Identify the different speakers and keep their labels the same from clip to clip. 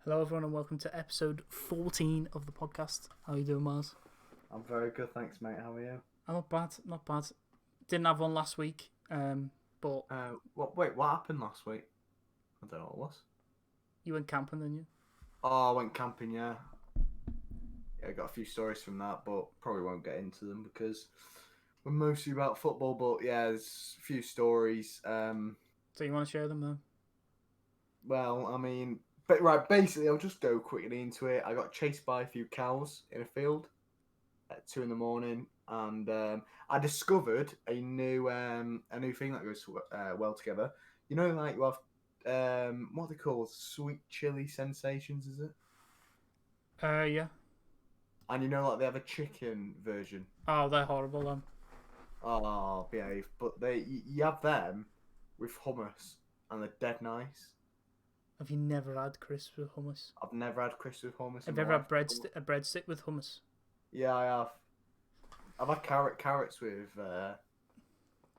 Speaker 1: Hello, everyone, and welcome to episode 14 of the podcast. How are you doing, Mars?
Speaker 2: I'm very good, thanks, mate. How are you?
Speaker 1: I'm not bad, not bad. Didn't have one last week, but
Speaker 2: What happened last week? I don't know what it was.
Speaker 1: you went camping, didn't you?
Speaker 2: Oh, I went camping, yeah. Yeah, I got a few stories from that, but probably won't get into them because we're mostly about football. But yeah, there's a few stories.
Speaker 1: So you want to share them, though?
Speaker 2: Well, I mean, but right, basically, I'll just go quickly into it. I got chased by a few cows in a field at 2 in the morning, and I discovered a new thing that goes well together. You know, like you have what are they called? Sweet chili sensations, is it?
Speaker 1: Yeah.
Speaker 2: And you know, like they have a chicken version.
Speaker 1: Oh, they're horrible, then.
Speaker 2: Oh, behave! But you have them with hummus, and they're dead nice.
Speaker 1: Have you never had crisps with hummus?
Speaker 2: I've never had crisps with hummus
Speaker 1: Have
Speaker 2: in
Speaker 1: you
Speaker 2: my
Speaker 1: ever
Speaker 2: life.
Speaker 1: had a breadstick with hummus?
Speaker 2: Yeah, I have. I've had carrots with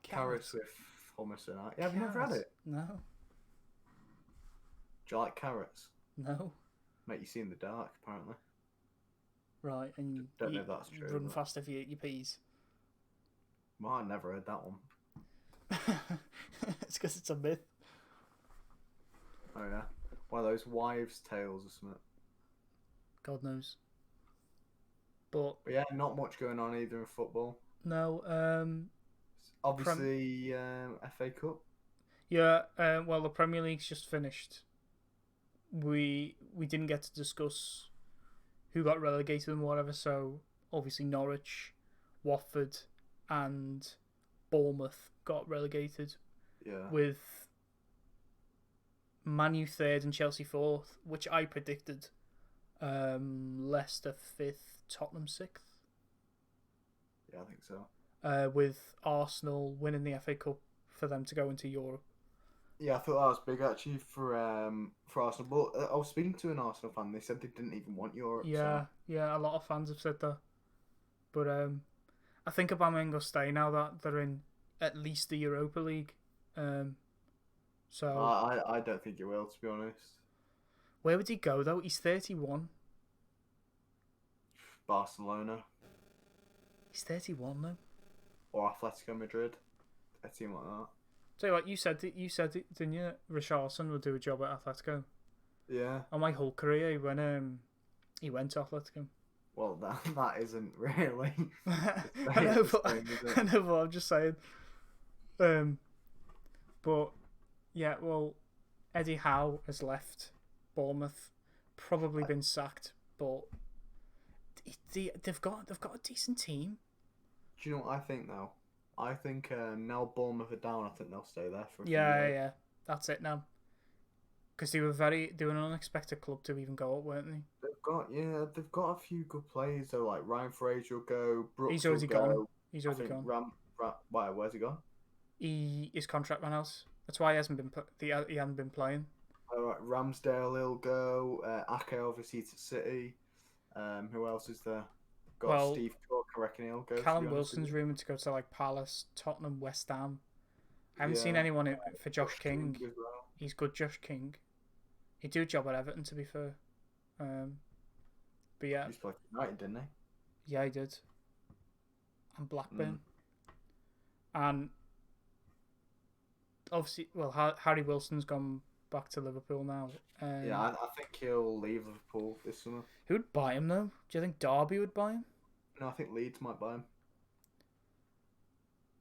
Speaker 2: carrots with hummus in it. Yeah, I've never had it.
Speaker 1: No.
Speaker 2: Do you like carrots?
Speaker 1: No.
Speaker 2: Mate, you see in the dark, apparently.
Speaker 1: Right, and you
Speaker 2: Don't know if that's true.
Speaker 1: run
Speaker 2: But...
Speaker 1: fast if you eat your peas.
Speaker 2: Well, I never heard that one.
Speaker 1: It's because it's a myth.
Speaker 2: Oh yeah, one of those wives' tales or something.
Speaker 1: God knows. But
Speaker 2: yeah, not much going on either in football.
Speaker 1: No.
Speaker 2: Obviously, FA Cup.
Speaker 1: Yeah. Well, the Premier League's just finished. We didn't get to discuss who got relegated and whatever. So obviously Norwich, Watford, and Bournemouth got relegated.
Speaker 2: Yeah.
Speaker 1: With Man U third and Chelsea fourth, which I predicted. Leicester fifth, Tottenham sixth.
Speaker 2: Yeah, I think so.
Speaker 1: With Arsenal winning the FA Cup for them to go into Europe.
Speaker 2: Yeah, I thought that was big actually for Arsenal. But I was speaking to an Arsenal fan. They said they didn't even want Europe.
Speaker 1: Yeah,
Speaker 2: so.
Speaker 1: Yeah. A lot of fans have said that. But I think Aubameyang will stay now that they're in at least the Europa League. So
Speaker 2: I don't think he will, to be honest.
Speaker 1: Where would he go though? He's 31.
Speaker 2: Barcelona.
Speaker 1: He's 31 though.
Speaker 2: Or Atletico Madrid. A team like that.
Speaker 1: Tell you what, you said it, didn't you? Richarlison would do a job at Atletico.
Speaker 2: Yeah.
Speaker 1: On my whole career, he went to Atletico.
Speaker 2: Well, that isn't really.
Speaker 1: I know, but I'm just saying. But yeah, well, Eddie Howe has left Bournemouth, probably been sacked, but they've got a decent team.
Speaker 2: Do you know what I think now? I think now Bournemouth are down. I think they'll stay there for a few
Speaker 1: Yeah,
Speaker 2: years.
Speaker 1: that's it now. Because they were an unexpected club to even go up, weren't they?
Speaker 2: They've got a few good players though. Like Ryan Fraser will go. Brooks
Speaker 1: He's already
Speaker 2: will go.
Speaker 1: gone. He's already gone.
Speaker 2: Why? Where's he gone?
Speaker 1: His contract ran out. That's why he hasn't been playing.
Speaker 2: All right, Ramsdale will go. Ake obviously to City. Who else is there? Got Steve Cook. I reckon he'll go.
Speaker 1: Callum Wilson's rumoured to go to like Palace, Tottenham, West Ham. I haven't seen anyone for Josh King.
Speaker 2: As well.
Speaker 1: He's good, Josh King. He'd do a job at Everton, to be fair. But yeah.
Speaker 2: He's played for United, didn't he?
Speaker 1: Yeah, he did. And Blackburn. And obviously, well, Harry Wilson's gone back to Liverpool now.
Speaker 2: Yeah, I think he'll leave Liverpool this summer.
Speaker 1: Who would buy him, though? Do you think Derby would buy him?
Speaker 2: No, I think Leeds might buy him.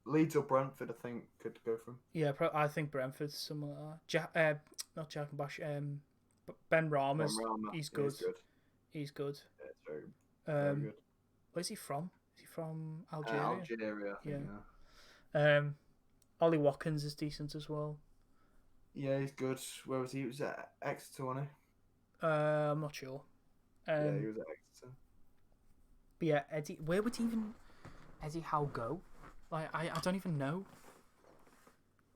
Speaker 2: Leeds or Brentford, I think, could go for him.
Speaker 1: Yeah, I think Brentford's similar. Not Jack and Bash. Ben Rama. He's good. He's good.
Speaker 2: Yeah, it's very good.
Speaker 1: Where's he from? Is he from Algeria?
Speaker 2: Algeria, I think, yeah.
Speaker 1: Ollie Watkins is decent as well.
Speaker 2: Yeah, he's good. Where was he? He was at Exeter, wasn't he?
Speaker 1: I'm not sure.
Speaker 2: Yeah, he was at Exeter.
Speaker 1: But yeah, where would Eddie Howe go? Like, I don't even know.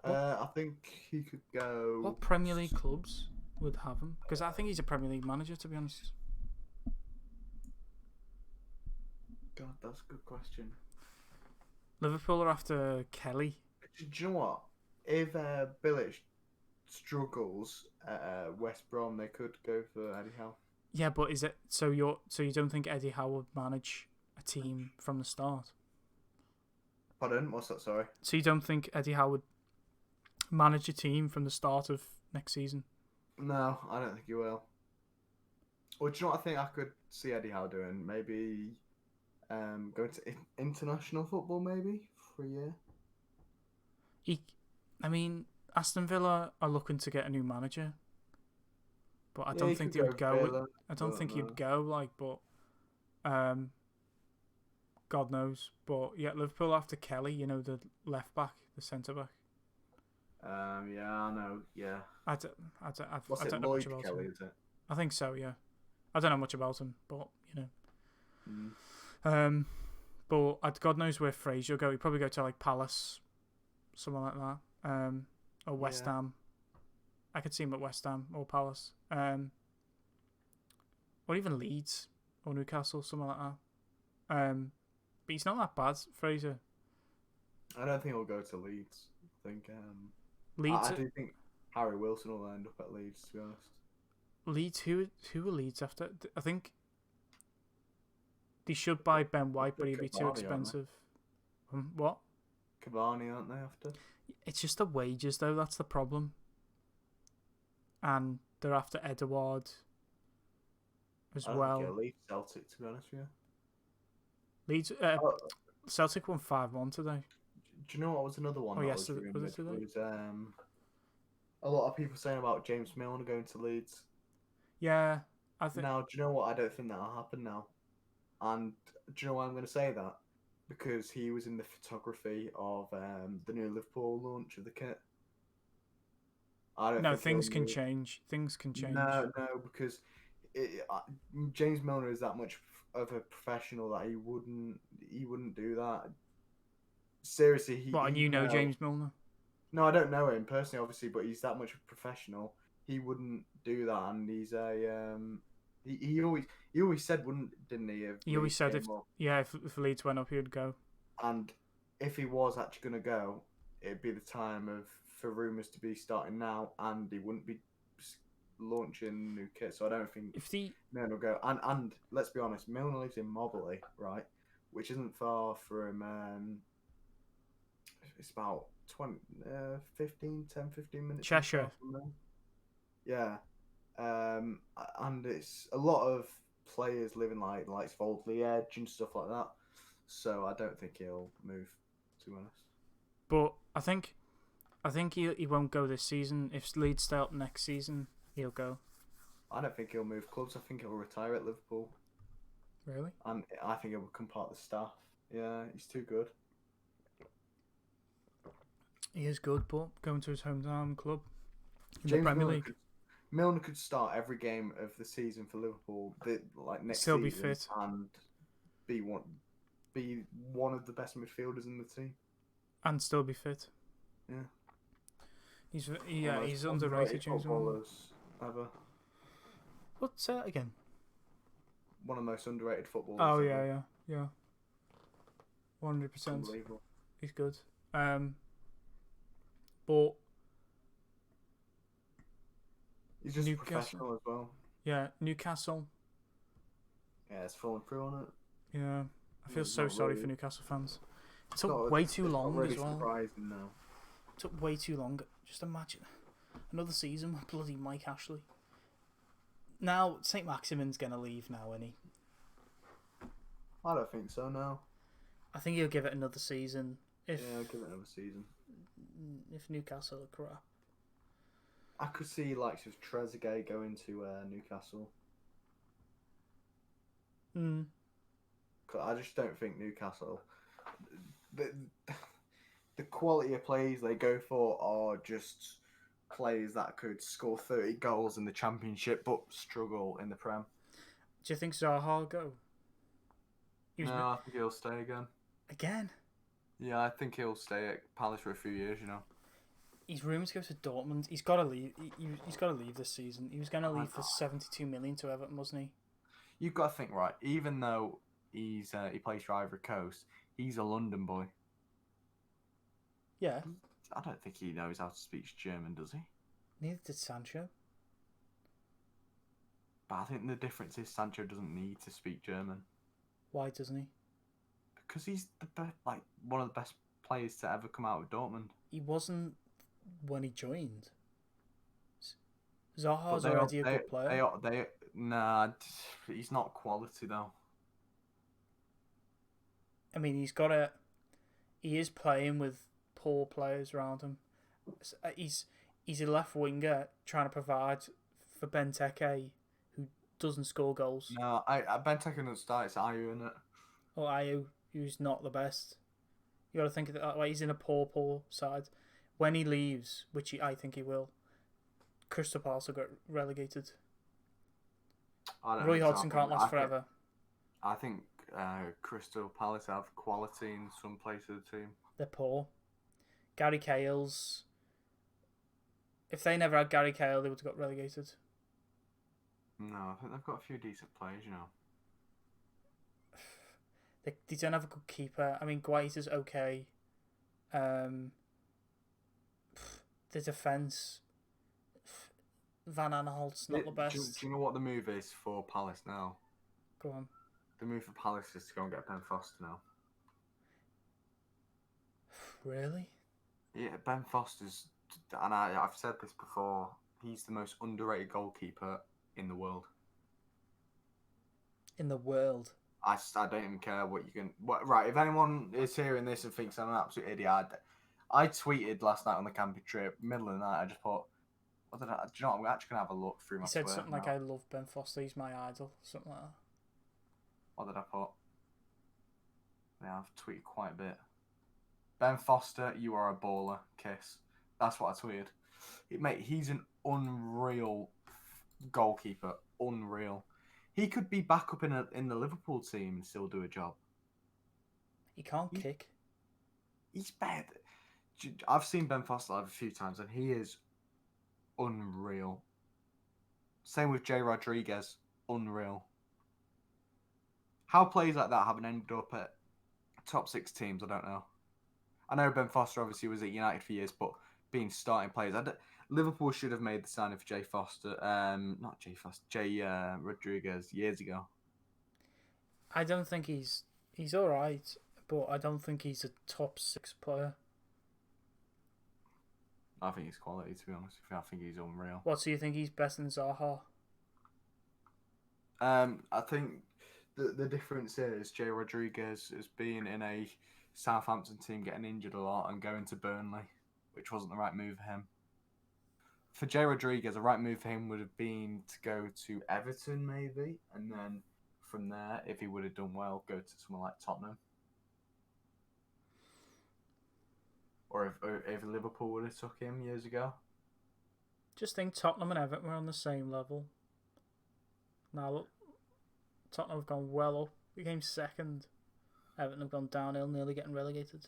Speaker 2: I think he could go.
Speaker 1: What Premier League clubs would have him? Because I think he's a Premier League manager, to be honest.
Speaker 2: God, that's a good question.
Speaker 1: Liverpool are after Kelly.
Speaker 2: Do you know what? If Bilic struggles at West Brom, they could go for Eddie Howe.
Speaker 1: Yeah, but is it so? You don't think Eddie Howe would manage a team from the start?
Speaker 2: Pardon? What's that? Sorry.
Speaker 1: So you don't think Eddie Howe would manage a team from the start of next season?
Speaker 2: No, I don't think he will. Or do you know what I think I could see Eddie Howe doing? Maybe going to international football, maybe for a year.
Speaker 1: Aston Villa are looking to get a new manager, but I don't think they would go.
Speaker 2: Villa,
Speaker 1: I don't think he'd go. But God knows. But yeah, Liverpool after Kelly, the left back, the centre back.
Speaker 2: Yeah, I know. Yeah.
Speaker 1: I don't know
Speaker 2: Lloyd
Speaker 1: much about
Speaker 2: Kelly,
Speaker 1: him.
Speaker 2: is it?
Speaker 1: I think so. Yeah. I don't know much about him, but But God knows where Fraser will go. He'd probably go to like Palace, something like that. Or West Ham. I could see him at West Ham or Palace. Or even Leeds or Newcastle, something like that. But he's not that bad, Fraser.
Speaker 2: I don't think he'll go to Leeds. I think
Speaker 1: Leeds.
Speaker 2: I do think Harry Wilson will end up at Leeds, to be honest.
Speaker 1: Leeds, who are Leeds after? I think they should buy Ben White, but he'd be too expensive. What?
Speaker 2: Cavani, aren't they, after?
Speaker 1: It's just the wages, though. That's the problem. And they're after Edouard as well.
Speaker 2: I think Leeds Celtic, to be honest with you.
Speaker 1: Leeds, Celtic won 5-1 today.
Speaker 2: Do you know what was another one?
Speaker 1: Oh,
Speaker 2: yes,
Speaker 1: was it today?
Speaker 2: Was, a lot of people saying about James Milner going to Leeds.
Speaker 1: Yeah, I think.
Speaker 2: Now, do you know what? I don't think that'll happen now. And do you know why I'm going to say that? Because he was in the photography of the new Liverpool launch of the kit.
Speaker 1: Things can change. Things can change.
Speaker 2: No, because James Milner is that much of a professional that he wouldn't do that. Seriously,
Speaker 1: and you know James Milner?
Speaker 2: No, I don't know him personally, obviously, but he's that much of a professional. He wouldn't do that, and he's a he always said, didn't he?
Speaker 1: He always said if Leeds went up, he would go.
Speaker 2: And if he was actually going to go, it'd be the time for rumours to be starting now, and he wouldn't be launching new kit. So I don't think Milner will go. And let's be honest, Milner lives in Mobley, right, which isn't far from. It's about 15 minutes.
Speaker 1: Cheshire.
Speaker 2: Yeah. And it's a lot of players living like Oldley Edge and stuff like that. So I don't think he'll move, to be honest.
Speaker 1: But I think he won't go this season. If Leeds stay up next season, he'll go.
Speaker 2: I don't think he'll move clubs. I think he'll retire at Liverpool.
Speaker 1: Really?
Speaker 2: And I think he'll become part of the staff. Yeah, he's too good.
Speaker 1: He is good, but going to his hometown club in
Speaker 2: James
Speaker 1: the Premier League.
Speaker 2: Milner could start every game of the season for Liverpool, next
Speaker 1: still
Speaker 2: season,
Speaker 1: be fit
Speaker 2: and be one of the best midfielders in the team,
Speaker 1: and still be fit.
Speaker 2: Yeah,
Speaker 1: he's underrated. James Milner
Speaker 2: ever.
Speaker 1: What's that again?
Speaker 2: One of the most underrated footballers.
Speaker 1: Oh
Speaker 2: ever.
Speaker 1: yeah. 100%. He's good. But
Speaker 2: he's just professional as well.
Speaker 1: Yeah, Newcastle.
Speaker 2: Yeah, it's falling through on it.
Speaker 1: Yeah, I feel so sorry for Newcastle fans. It took way too long as well.
Speaker 2: Surprising now.
Speaker 1: It took way too long. Just imagine another season with bloody Mike Ashley. Now St. Maximin's gonna leave now, isn't he?
Speaker 2: I don't think so. No.
Speaker 1: I think he'll give it another season.
Speaker 2: I'll give it another season.
Speaker 1: If Newcastle are crap.
Speaker 2: I could see likes of Trezeguet going to Newcastle. I just don't think Newcastle. The quality of plays they go for are just players that could score 30 goals in the Championship but struggle in the Prem.
Speaker 1: Do you think Zaha will go?
Speaker 2: No, I think he'll stay again.
Speaker 1: Again?
Speaker 2: Yeah, I think he'll stay at Palace for a few years,
Speaker 1: He's rumoured to go to Dortmund. He's got to leave. He's got to leave this season. He was going to leave for 72 million to Everton, wasn't he?
Speaker 2: You've got to think, right, even though he plays for Ivory Coast, he's a London boy.
Speaker 1: Yeah.
Speaker 2: I don't think he knows how to speak German, does he?
Speaker 1: Neither did Sancho.
Speaker 2: But I think the difference is Sancho doesn't need to speak German
Speaker 1: Why doesn't he?
Speaker 2: because he's the best, like one of the best players to ever come out of Dortmund.
Speaker 1: He wasn't when he joined.
Speaker 2: But
Speaker 1: Zaha's already a good player.
Speaker 2: Nah, he's not quality though.
Speaker 1: I mean, he is playing with poor players around him. He's a left winger trying to provide for Benteke, who doesn't score goals.
Speaker 2: No, I Benteke doesn't start. It's Ayew, isn't it?
Speaker 1: Or Ayew, who's not the best. You got to think of it that way. He's in a poor side. When he leaves, which I think he will, Crystal Palace will get relegated. Roy Hodgson can't last forever.
Speaker 2: I think Crystal Palace have quality in some places of the team.
Speaker 1: They're poor. Gary Cale's... If they never had Gary Cale, they would have got relegated.
Speaker 2: No, I think they've got a few decent players, you know.
Speaker 1: They don't have a good keeper. I mean, Guaita's okay. The defence... Van Aanholt's not the best.
Speaker 2: Do you know what the move is for Palace now?
Speaker 1: Go on.
Speaker 2: The move for Palace is to go and get Ben Foster now.
Speaker 1: Really?
Speaker 2: Yeah, Ben Foster's... And I've said this before. He's the most underrated goalkeeper in the world.
Speaker 1: In the world?
Speaker 2: I don't even care what you can... Right, if anyone is hearing this and thinks I'm an absolute idiot, I tweeted last night on the camping trip, middle of the night, I just put... Do you know what? I'm actually going to have a look through my
Speaker 1: Twitter. You said
Speaker 2: Twitter
Speaker 1: something like, I love Ben Foster, he's my idol. Something like that.
Speaker 2: What did I put? Yeah, I've tweeted quite a bit. Ben Foster, you are a baller. Kiss. That's what I tweeted. Mate, he's an unreal goalkeeper. Unreal. He could be back up in the Liverpool team and still do a job.
Speaker 1: He can't kick.
Speaker 2: He's bad. I've seen Ben Foster live a few times and he is unreal. Same with Jay Rodriguez. Unreal. How players like that haven't ended up at top 6 teams, I don't know. I know Ben Foster obviously was at United for years, but being starting players, Liverpool should have made the signing for Jay Rodriguez years ago.
Speaker 1: I don't think he's all right, but I don't think he's a top 6 player.
Speaker 2: I think he's quality, to be honest. I think he's unreal.
Speaker 1: What, so you think he's better than Zaha?
Speaker 2: I think the difference is Jay Rodriguez has been in a Southampton team getting injured a lot and going to Burnley, which wasn't the right move for him. For Jay Rodriguez, the right move for him would have been to go to Everton, maybe, and then from there, if he would have done well, go to someone like Tottenham. Or if Liverpool would have took him years ago.
Speaker 1: Just think Tottenham and Everton were on the same level. Now look, Tottenham have gone well up. We came second. Everton have gone downhill, nearly getting relegated.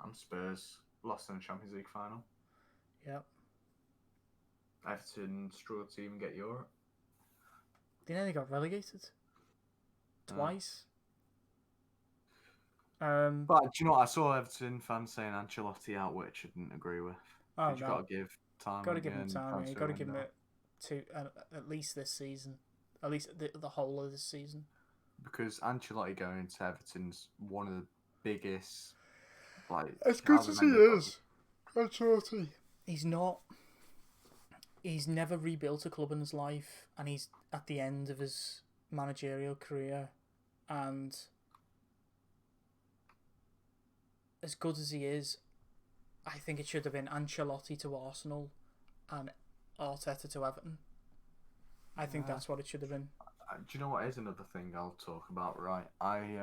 Speaker 2: And Spurs lost in the Champions League final.
Speaker 1: Yep.
Speaker 2: Everton struggled to even get Europe.
Speaker 1: They nearly got relegated. Twice. But
Speaker 2: do you know what? I saw Everton fans saying Ancelotti out, which I didn't agree with.
Speaker 1: Oh,
Speaker 2: you've got to give time.
Speaker 1: Got to give him time. Yeah. You've got to give him it to at least this season, at least the whole of this season.
Speaker 2: Because Ancelotti going to Everton's one of the biggest.
Speaker 1: As good as he is, Ancelotti, he's not. He's never rebuilt a club in his life, and he's at the end of his managerial career, and as good as he is, I think it should have been Ancelotti to Arsenal and Arteta to Everton. I think that's what it should have been.
Speaker 2: Do you know what is another thing I'll talk about, right? Do you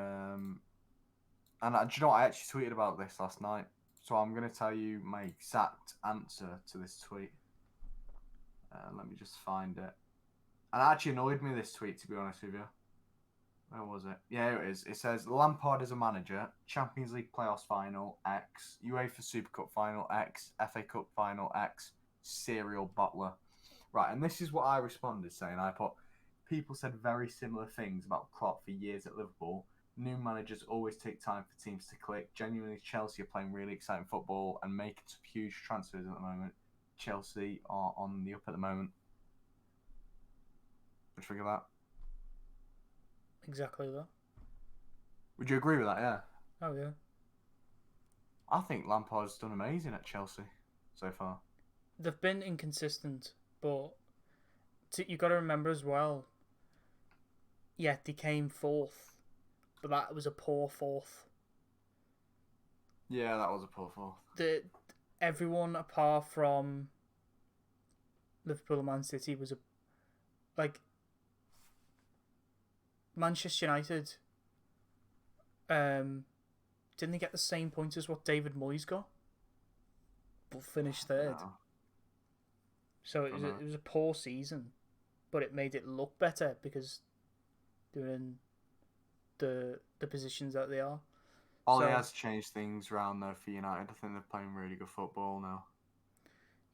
Speaker 2: know what? I actually tweeted about this last night, so I'm going to tell you my exact answer to this tweet. Let me just find it. And it actually annoyed me, this tweet, to be honest with you. Where was it? Yeah, here it is. It says, Lampard as a manager, Champions League playoffs final, X, UEFA Super Cup final, X, FA Cup final, X, serial bottler. Right, and this is what I responded saying. I put, people said very similar things about Klopp for years at Liverpool. New managers always take time for teams to click. Genuinely, Chelsea are playing really exciting football and making some huge transfers at the moment. Chelsea are on the up at the moment. What do you think of that?
Speaker 1: Exactly that.
Speaker 2: Would you agree with that? Yeah.
Speaker 1: Oh yeah.
Speaker 2: I think Lampard's done amazing at Chelsea so far.
Speaker 1: They've been inconsistent, but you got to remember as well. Yeah, they came fourth, but that was a poor fourth.
Speaker 2: Yeah, that was a poor fourth.
Speaker 1: Everyone apart from Liverpool and Man City was like Manchester United. Didn't they get the same points as what David Moyes got? But finished third.
Speaker 2: No.
Speaker 1: So it was a poor season, but it made it look better because they're in the positions that they are.
Speaker 2: Ollie has changed things around though for United. I think they're playing really good football now.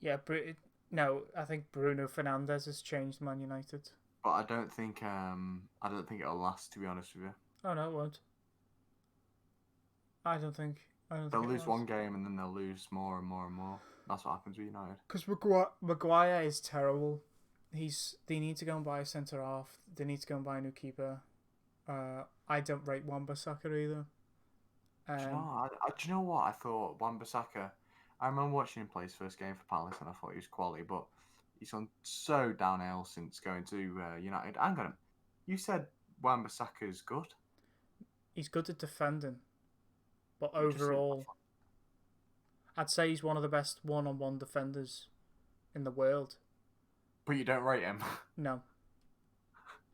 Speaker 1: Yeah, no, I think Bruno Fernandes has changed Man United.
Speaker 2: But I don't think it'll last, to be honest with you.
Speaker 1: Oh no, it won't. I don't think
Speaker 2: They'll lose one game and then they'll lose more and more and more. That's what happens with United.
Speaker 1: Because Maguire is terrible. They need to go and buy a centre half. They need to go and buy a new keeper. I don't rate Wan-Bissaka either.
Speaker 2: Do you know what? I thought Wan-Bissaka. I remember watching him play his first game for Palace, and I thought he was quality, but he's gone so downhill since going to United. Hang on, you said Wan-Bissaka is good.
Speaker 1: He's good at defending, but overall, I'd say he's one of the best one-on-one defenders in the world.
Speaker 2: But you don't rate him?
Speaker 1: No.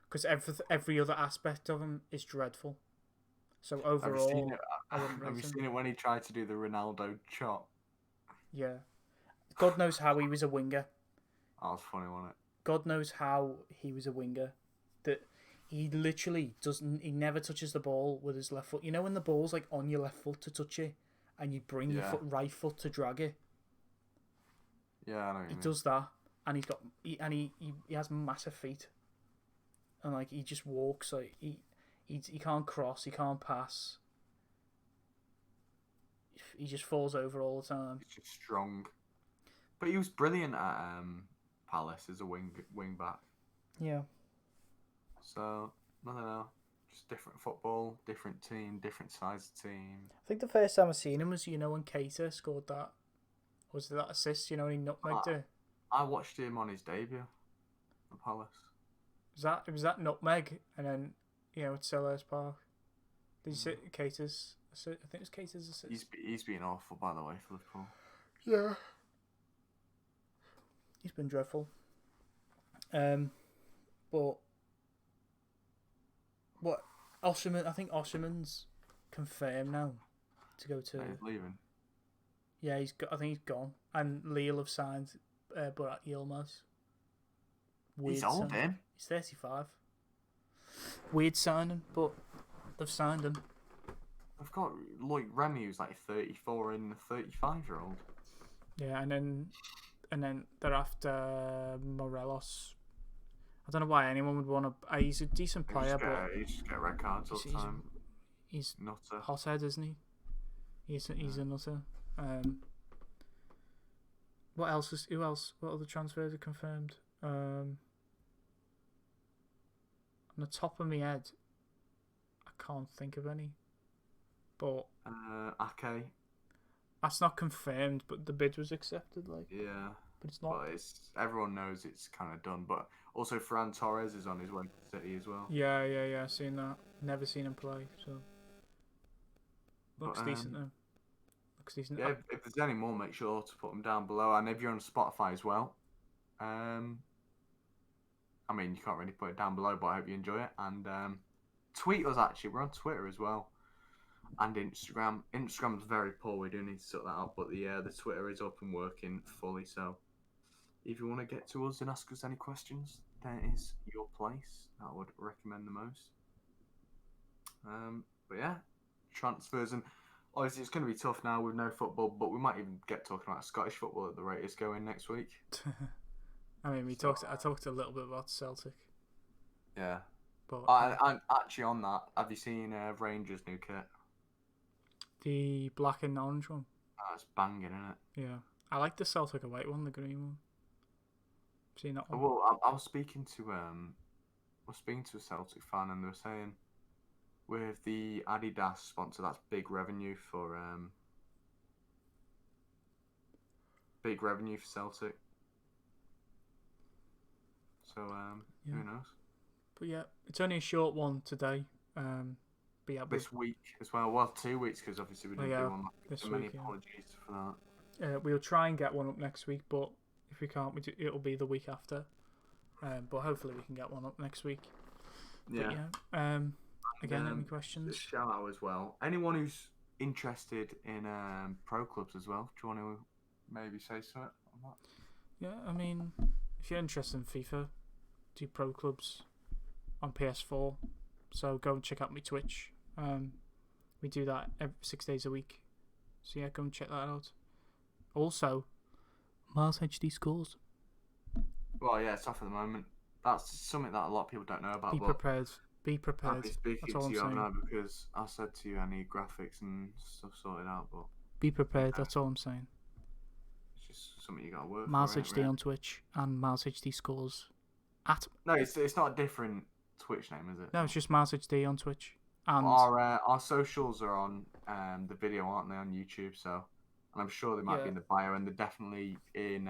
Speaker 1: Because every other aspect of him is dreadful. So overall,
Speaker 2: have you seen it when he tried to do the Ronaldo chop?
Speaker 1: Yeah. God knows how he was a winger.
Speaker 2: That was funny, wasn't it?
Speaker 1: God knows how he was a winger. That he literally doesn't. He never touches the ball with his left foot. You know when the ball's like on your left foot to touch it, and you bring your right foot to drag it.
Speaker 2: Yeah, I know. He
Speaker 1: does that, and he has massive feet, and like he just walks like he can't cross, he can't pass. He just falls over all the time.
Speaker 2: He's just strong, but he was brilliant at Palace as a wing back.
Speaker 1: Yeah.
Speaker 2: So I don't know, just different football, different team, different size team.
Speaker 1: I think the first time I seen him was when Keita scored that. Was that assist? When he nutmegged it.
Speaker 2: I watched him on his debut at Palace.
Speaker 1: Was that nutmeg and then at Selhurst Park? Did you see Keita's? I think it was Keita's assist.
Speaker 2: He's been awful, by the way, for Liverpool.
Speaker 1: Yeah. He's been dreadful. But what Osimhen? I think Osimhen's confirmed now to go to.
Speaker 2: He's leaving.
Speaker 1: Yeah, I think he's gone, and Lille have signed Burak Yilmaz.
Speaker 2: He's old, him.
Speaker 1: He's 35. Weird signing, but they've signed him.
Speaker 2: I've got Remy, who's like 34 and a 35-year-old.
Speaker 1: Yeah, and then they're after Morelos. I don't know why anyone would want to. He's a decent player, but
Speaker 2: he just get red cards all the time.
Speaker 1: He's
Speaker 2: nutter.
Speaker 1: Hothead, isn't he? He's a nutter. What else? Who else? What other transfers are confirmed? On the top of my head, I can't think of any. But
Speaker 2: Ake.
Speaker 1: That's not confirmed, but the bid was accepted.
Speaker 2: Yeah,
Speaker 1: but it's not.
Speaker 2: But everyone knows it's kind of done. But also, Ferran Torres is on his way to City as well.
Speaker 1: Yeah. Seen that. Never seen him play, so looks decent though. Looks decent.
Speaker 2: Yeah, if there's any more, make sure to put them down below. And if you're on Spotify as well, I mean, you can't really put it down below, but I hope you enjoy it. And tweet us, actually. We're on Twitter as well. And Instagram. Instagram's very poor. We do need to sort that out. But the Twitter is up and working fully. So if you want to get to us and ask us any questions, that is your place. I would recommend the most. But yeah, transfers. And obviously it's going to be tough now with no football. But we might even get talking about Scottish football at the rate it's going next week.
Speaker 1: I mean, I talked a little bit about Celtic.
Speaker 2: Yeah.
Speaker 1: But
Speaker 2: I'm actually on that. Have you seen Rangers' new kit?
Speaker 1: The black and orange one.
Speaker 2: Oh, it's banging, isn't it?
Speaker 1: Yeah. I like the Celtic away one, the green one. Seen that one?
Speaker 3: Well, I was speaking to a Celtic fan, and they were saying with the Adidas sponsor, that's big revenue for Celtic. So who knows?
Speaker 1: But yeah, it's only a short one today. But yeah,
Speaker 3: this week as well. Well, 2 weeks because obviously we didn't do one.
Speaker 1: This
Speaker 3: so many
Speaker 1: week,
Speaker 3: apologies for that.
Speaker 1: We'll try and get one up next week, but if we can't, it'll be the week after. But hopefully we can get one up next week.
Speaker 3: Yeah.
Speaker 1: But yeah. Again, any questions?
Speaker 3: Shout out as well. Anyone who's interested in pro clubs as well. Do you want to maybe say something on that?
Speaker 1: Yeah, I mean, if you're interested in FIFA, do pro clubs on PS4. So go and check out my Twitch. We do that 6 days a week. So yeah, go and check that out. Also, Mars HD scores.
Speaker 3: Well, yeah, it's off at the moment. That's something that a lot of people don't know about.
Speaker 1: Be prepared. Be prepared.
Speaker 3: I'll be speaking to you now because I said to you I need graphics and stuff sorted out. But
Speaker 1: be prepared. That's all I'm saying.
Speaker 3: It's just something you gotta work
Speaker 1: Mars
Speaker 3: for.
Speaker 1: HD on Twitch and Mars HD scores.
Speaker 3: No, it's not a different Twitch name, is it?
Speaker 1: No, it's just Mars HD on Twitch. And
Speaker 3: our socials are on the video, aren't they, on YouTube? So, and I'm sure they might be in the bio, and they're definitely in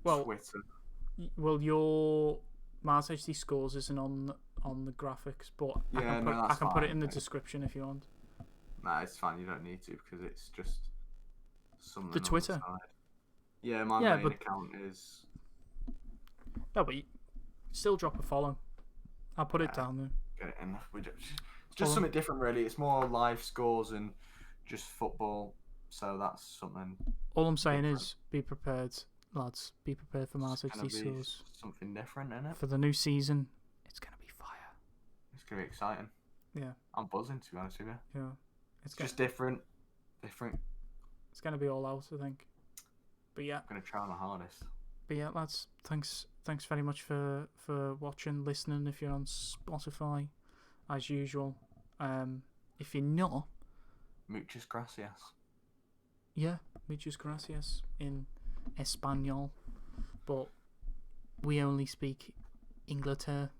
Speaker 3: Twitter.
Speaker 1: Well, your Mars HD scores isn't on the graphics, but I can put it in the description if you want.
Speaker 3: Nah, it's fine. You don't need to because it's just something.
Speaker 1: The Twitter.
Speaker 3: Yeah, my main account is.
Speaker 1: No, but still drop a follow. I'll put it down there.
Speaker 3: Get it in. It's just something different, really. It's more live scores and just football. So that's something.
Speaker 1: All I'm saying is, be prepared, lads. Be prepared for Mars HD scores.
Speaker 3: Something different, isn't it?
Speaker 1: For the new season, it's gonna be fire.
Speaker 3: It's gonna be exciting.
Speaker 1: Yeah.
Speaker 3: I'm buzzing, to be honest with you.
Speaker 1: Yeah.
Speaker 3: It's just different.
Speaker 1: It's gonna be all out, I think. But yeah.
Speaker 3: I'm gonna try my hardest.
Speaker 1: But yeah, lads, thanks very much for watching, listening. If you're on Spotify, as usual. If you're not,
Speaker 3: muchas gracias.
Speaker 1: Yeah, muchas gracias in Espanol, but we only speak Inglaterra.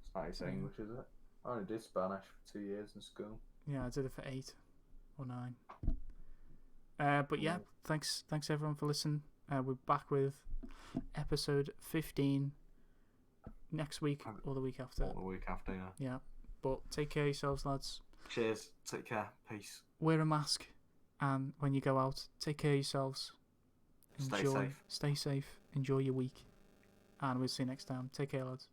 Speaker 3: It's not how you say English, is it? I only did Spanish for 2 years in school.
Speaker 1: Yeah, I did it for 8 or 9. But yeah, thanks everyone for listening. We're back with episode 15 next week or the week after.
Speaker 3: Or the week after, yeah.
Speaker 1: Yeah, but take care of yourselves, lads.
Speaker 3: Cheers. Take care. Peace.
Speaker 1: Wear a mask, and when you go out, take care of yourselves. Stay safe. Enjoy your week, and we'll see you next time. Take care, lads.